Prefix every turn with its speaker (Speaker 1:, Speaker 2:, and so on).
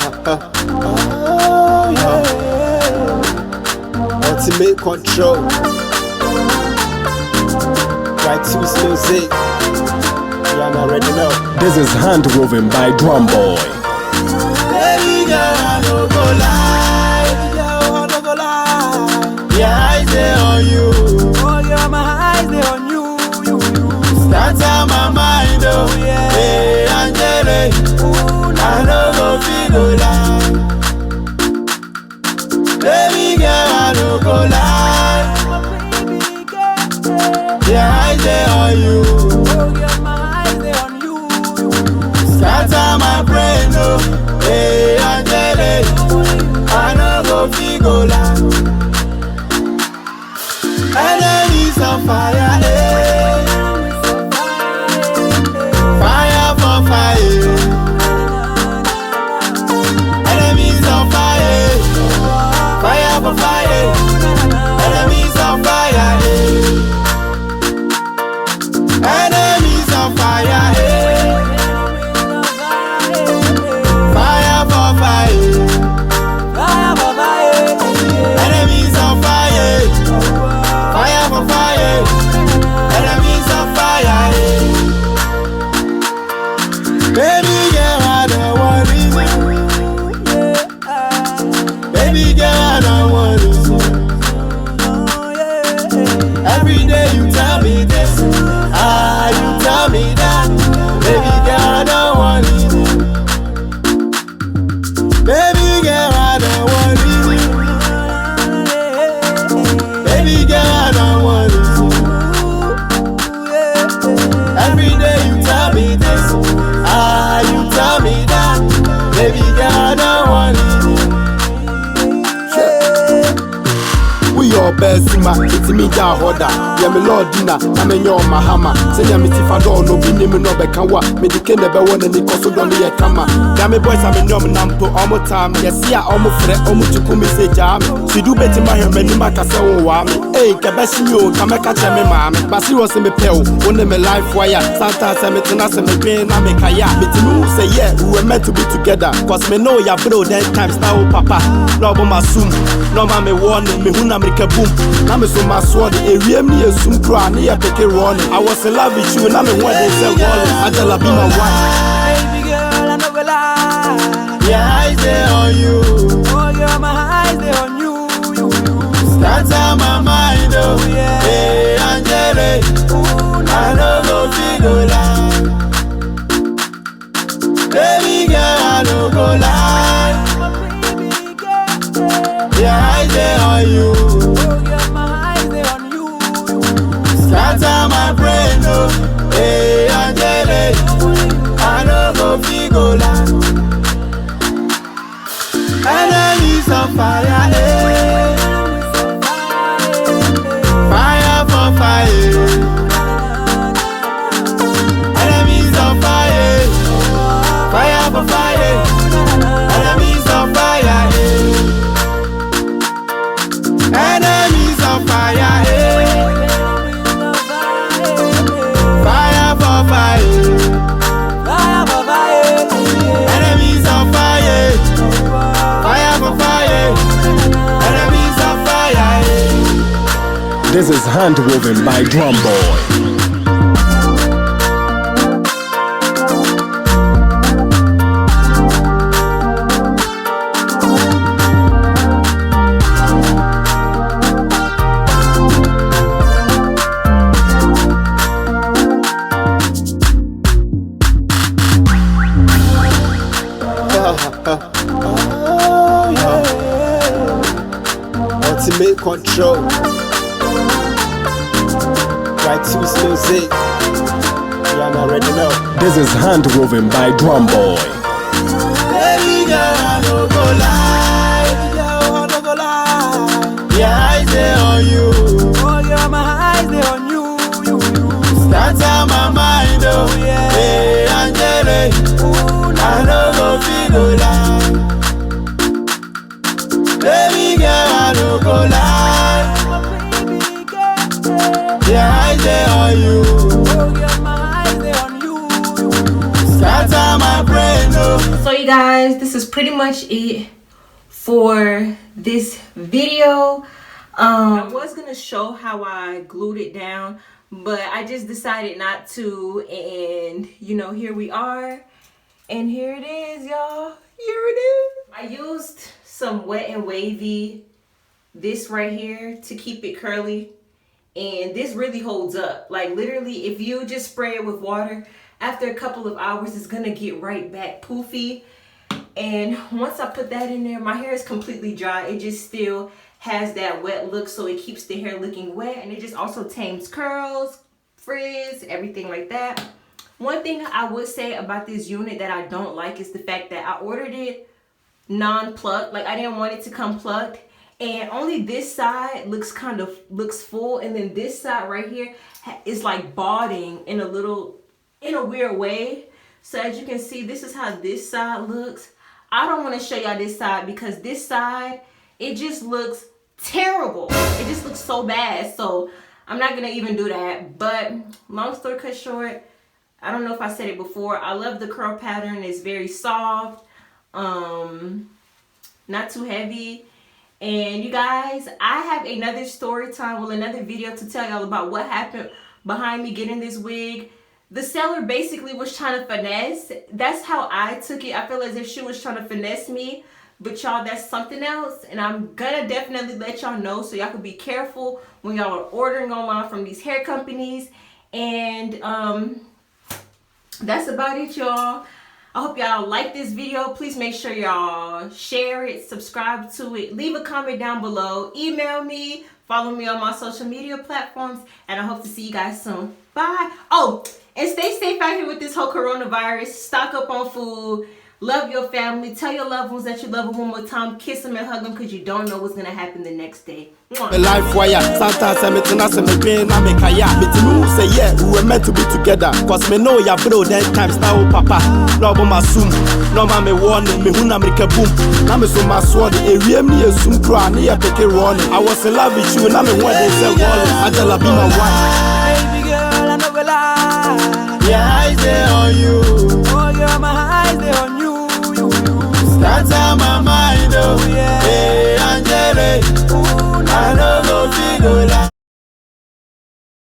Speaker 1: Oh yeah. Ultimate control. Right to music. Y'all already know.
Speaker 2: This is hand-woven by Drum Boy.
Speaker 1: Baby girl, I no go lie. Yeah, eyes they on you.
Speaker 3: Oh yeah, my eyes they on you.
Speaker 1: That's on my mind, oh yeah. Hey, Angele, I no go feel lie. Baby girl, I no go lie. Yeah, eyes they on you.
Speaker 3: Oh yeah, my eyes they on you.
Speaker 1: That's on my brain, oh. Hey, Angele, I no go feel lie. Enemies on fire, eh. Fire for fire. Enemies on fire. Fire for fire. Enemies on fire, eh. Enemies on fire, eh. Fire for fire.
Speaker 3: Fire for fire.
Speaker 1: Enemies on fire. Fire for fire, enemies on fire. Baby girl, I don't want to. Baby girl, I don't want to. Every day you tell me this, you tell me that. Baby girl, I don't want to. Baby girl, I don't want to. Baby girl, I don't want to. Every day you tell me this, you tell me that. Baby girl, I don't want to. We all best ma, it's me da hoda. Yeah, me Lord dinner, I'm in your Mahama. Say ya me tifado, no be name no bekawa. Me the king never won any cost of the kama. Gammy boys, I'm in your nampo, almost time. Yes, yeah, almost fret, almost to come say jam. She do better my hair, many macasa wami. Hey, Kabashi, you come catch me, mammy. But she was in me pill, one of my life wire. Sometimes I'm in us and me pain, I'm a kaya. But you say, yeah, we were meant to be together. Cause me know ya bro, 10 times now, papa. No, but my soon. No, mammy warning me, who na make a boom. I'm so my sword, a real me a soon cry, near pick a running. I was in love with you, and I'm in one day, say, Angela be my wife.
Speaker 3: Baby girl, I no go lie.
Speaker 1: Yeah, eyes they on you.
Speaker 3: Oh yeah, my eyes they on you.
Speaker 1: That's on my mind, oh yeah. Hey, Angele, I no go feel lie. Baby girl, I no go lie. Yeah, eyes they on you. That's on my brain, oh. Hey, Angele, I no go feel lie. Enemies on fire, eh. Fire for fire. Enemies on fire. Fire for fire. Enemies on fire, eh. Enemies on fire, eh. Fire for fire.
Speaker 3: Fire for fire.
Speaker 1: Enemies on fire. Fire for fire. Enemies on fire.
Speaker 2: This is hand-woven by Drum Boy.
Speaker 1: Oh yeah. Ultimate control. Right to music. Y'all already know.
Speaker 2: This is hand-woven by Drum Boy.
Speaker 1: Baby girl, I no go lie. Yeah, eyes they on you.
Speaker 3: Oh yeah, my eyes they on you.
Speaker 1: That's on my mind, oh yeah. Hey, Angele, I no go feel lie. Baby girl, I no go lie. Yeah, eyes they on you.
Speaker 3: Oh yeah, my eyes they on you.
Speaker 1: That's on my brain, oh.
Speaker 4: So you guys, this is pretty much it for this video. I was gonna show how I glued it down, but I just decided not to, and you know, here we are, and here it is, y'all. Here it is. I used some Wet and Wavy, this right here, to keep it curly, and this really holds up. Like literally, if you just spray it with water, after a couple of hours, it's gonna get right back poofy. And once I put that in there, my hair is completely dry. It just still has that wet look, so it keeps the hair looking wet, and it just also tames curls, frizz, everything like that. One thing I would say about this unit that I don't like is the fact that I ordered it non-plucked. Like I didn't want it to come plucked, and only this side looks full, and then this side right here is like balding in a weird way. So as you can see, this is how this side looks. I don't want to show y'all this side because this side, it just looks terrible. It just looks so bad. So I'm not going to even do that. But long story cut short, I don't know if I said it before, I love the curl pattern. It's very soft, not too heavy. And you guys, I have another story time, well, another video to tell y'all about what happened behind me getting this wig. The seller basically was trying to finesse. That's how I took it. I feel as if she was trying to finesse me. But y'all, that's something else. And I'm gonna definitely let y'all know, so y'all can be careful when y'all are ordering online from these hair companies. And that's about it, y'all. I hope y'all like this video. Please make sure y'all share it, subscribe to it, leave a comment down below, email me, follow me on my social media platforms, and I hope to see you guys soon. Bye. Oh, and stay safe out here with this whole coronavirus. Stock up on food. Love your family. Tell your loved ones that you love them one more time. Kiss them and hug them, because you don't know what's going to happen the next day.
Speaker 1: A life wire, sometimes I'm a say, yeah, we were meant to be together. Cause me know ya bro, then times now, papa. No, but my soon. No, mammy warning me, who na make a boom. Now, so my sword, a real me a soon cry, near pick a running. I was in love with you, and I'm a wedding, say, Angela be my wife.